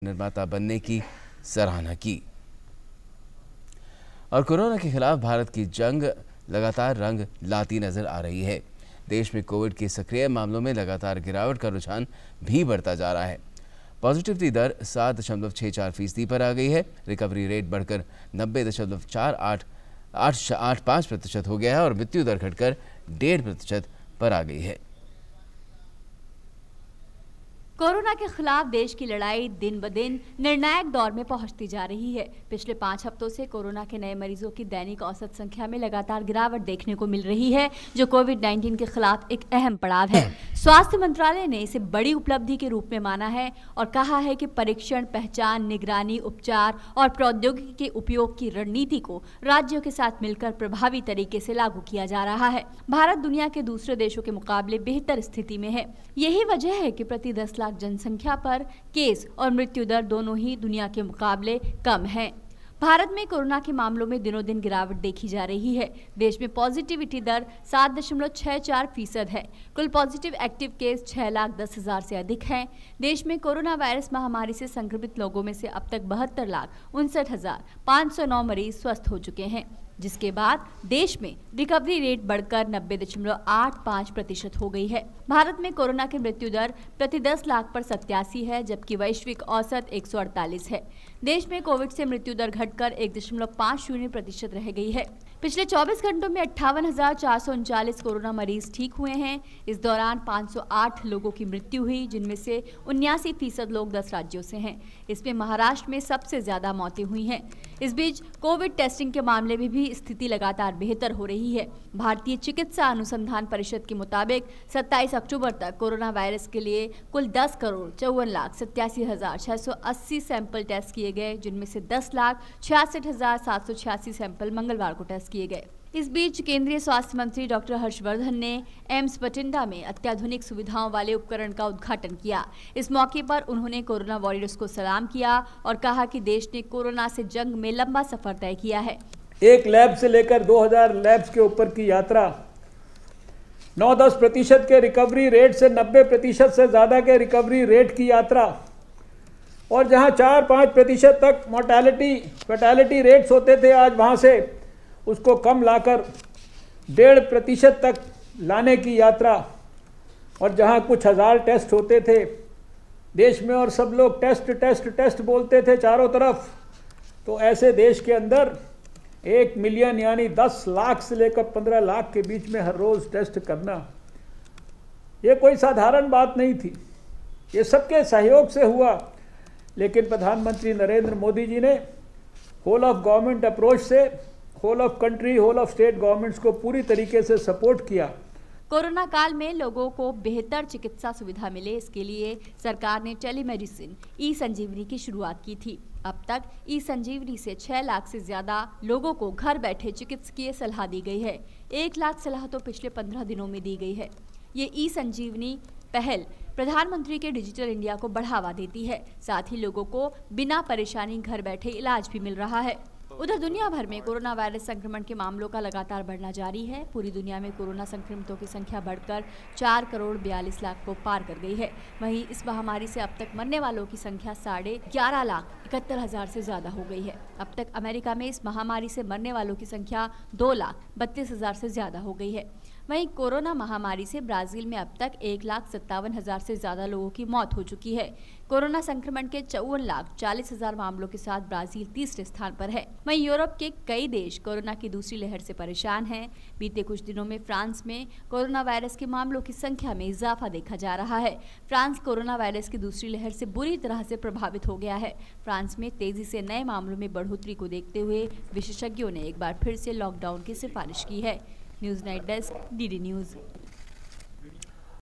निर्माता बनने की सराहना की। और कोरोना के खिलाफ भारत की जंग लगातार रंग लाती नजर आ रही है। देश में कोविड के सक्रिय मामलों में लगातार गिरावट का रुझान भी बढ़ता जा रहा है। पॉजिटिविटी दर 7.64% पर आ गई है। रिकवरी रेट बढ़कर 90.4885% हो गया है और मृत्यु दर घटकर 1.5% पर आ गई है। कोरोना के खिलाफ देश की लड़ाई दिन ब दिन निर्णायक दौर में पहुंचती जा रही है। पिछले 5 हफ्तों से कोरोना के नए मरीजों की दैनिक औसत संख्या में लगातार गिरावट देखने को मिल रही है, जो कोविड-19 के खिलाफ एक अहम पड़ाव है। स्वास्थ्य मंत्रालय ने इसे बड़ी उपलब्धि के रूप में माना है और कहा है कि परीक्षण, पहचान, निगरानी, उपचार और प्रौद्योगिकी के उपयोग की रणनीति को राज्यों के साथ मिलकर प्रभावी तरीके से लागू किया जा रहा है। भारत दुनिया के दूसरे देशों के मुकाबले बेहतर स्थिति में है। यही वजह है कि प्रति 10 लाख जनसंख्या पर केस और मृत्यु दर दोनों ही दुनिया के मुकाबले कम है। भारत में कोरोना के मामलों में दिनों दिन गिरावट देखी जा रही है। देश में पॉजिटिविटी दर 7.64% है। कुल पॉजिटिव एक्टिव केस 6,10,000 से अधिक हैं। देश में कोरोना वायरस महामारी से संक्रमित लोगों में से अब तक 72,59,509 मरीज स्वस्थ हो चुके हैं, जिसके बाद देश में रिकवरी रेट बढ़कर 90.85% हो गई है। भारत में कोरोना की मृत्यु दर प्रति 10 लाख पर 87 है, जबकि वैश्विक औसत 148 है। देश में कोविड से मृत्यु दर घटकर 1.50% रह गई है। पिछले 24 घंटों में 58,439 कोरोना मरीज ठीक हुए हैं। इस दौरान 508 लोगों की मृत्यु हुई, जिनमें से 79% लोग 10 राज्यों से हैं। इसमें महाराष्ट्र में सबसे ज्यादा मौतें हुई हैं। इस बीच कोविड टेस्टिंग के मामले में भी स्थिति लगातार बेहतर हो रही है। भारतीय चिकित्सा अनुसंधान परिषद के मुताबिक 27 अक्टूबर तक कोरोना वायरस के लिए कुल 10,54,87,680 सैंपल टेस्ट किए गए, जिनमें से 10,66,786 सैंपल मंगलवार को टेस्ट किए गए। इस बीच केंद्रीय स्वास्थ्य मंत्री डॉक्टर हर्षवर्धन ने एम्स बठिंडा में अत्याधुनिक सुविधाओं वाले उपकरण का उद्घाटन किया। इस मौके पर उन्होंने कोरोना वॉरियर्स को सलाम किया और कहा कि देश ने कोरोना से जंग में लंबा सफर तय किया है। एक लैब से लेकर 2000 लैब्स के ऊपर की यात्रा, 9-10% के रिकवरी रेट से 90% से ज़्यादा के रिकवरी रेट की यात्रा, और जहां 4-5% तक फैटेलिटी रेट्स होते थे, आज वहां से उसको कम लाकर 1.5% तक लाने की यात्रा। और जहां कुछ हज़ार टेस्ट होते थे देश में और सब लोग टेस्ट बोलते थे चारों तरफ, तो ऐसे देश के अंदर 1 मिलियन यानी 10 लाख से लेकर 15 लाख के बीच में हर रोज टेस्ट करना, ये कोई साधारण बात नहीं थी। ये सबके सहयोग से हुआ, लेकिन प्रधानमंत्री नरेंद्र मोदी जी ने होल ऑफ गवर्नमेंट अप्रोच से whole of country, whole of state governments को पूरी तरीके से सपोर्ट किया। कोरोना काल में लोगों को बेहतर चिकित्सा सुविधा मिले, इसके लिए सरकार ने टेलीमेडिसिन ई-संजीवनी की शुरुआत की थी। अब तक ई-संजीवनी से 6 लाख से ज्यादा लोगों को घर बैठे चिकित्सकीय सलाह दी गई है। 1 लाख सलाह तो पिछले 15 दिनों में दी गई है। ये ई-संजीवनी पहल प्रधानमंत्री के डिजिटल इंडिया को बढ़ावा देती है। साथ ही लोगों को बिना परेशानी घर बैठे इलाज भी मिल रहा है। उधर दुनिया भर में कोरोना वायरस संक्रमण के मामलों का लगातार बढ़ना जारी है। पूरी दुनिया में कोरोना संक्रमितों की संख्या बढ़कर 4,42,00,000 को पार कर गई है। वहीं इस महामारी से अब तक मरने वालों की संख्या 11,71,000 से ज्यादा हो गई है। अब तक अमेरिका में इस महामारी से मरने वालों की संख्या 2,32,000 से ज्यादा हो गई है। वहीं कोरोना महामारी से ब्राजील में अब तक 1,57,000 से ज्यादा लोगों की मौत हो चुकी है। कोरोना संक्रमण के 54,40,000 मामलों के साथ ब्राजील तीसरे स्थान पर है। वहीं यूरोप के कई देश कोरोना की दूसरी लहर से परेशान हैं। बीते कुछ दिनों में फ्रांस में कोरोना वायरस के मामलों की संख्या में इजाफा देखा जा रहा है। फ्रांस कोरोना वायरस की दूसरी लहर से बुरी तरह से प्रभावित हो गया है। फ्रांस में तेजी से नए मामलों में बढ़ोतरी को देखते हुए विशेषज्ञों ने एक बार फिर से लॉकडाउन की सिफारिश की है। News night desk, DD news.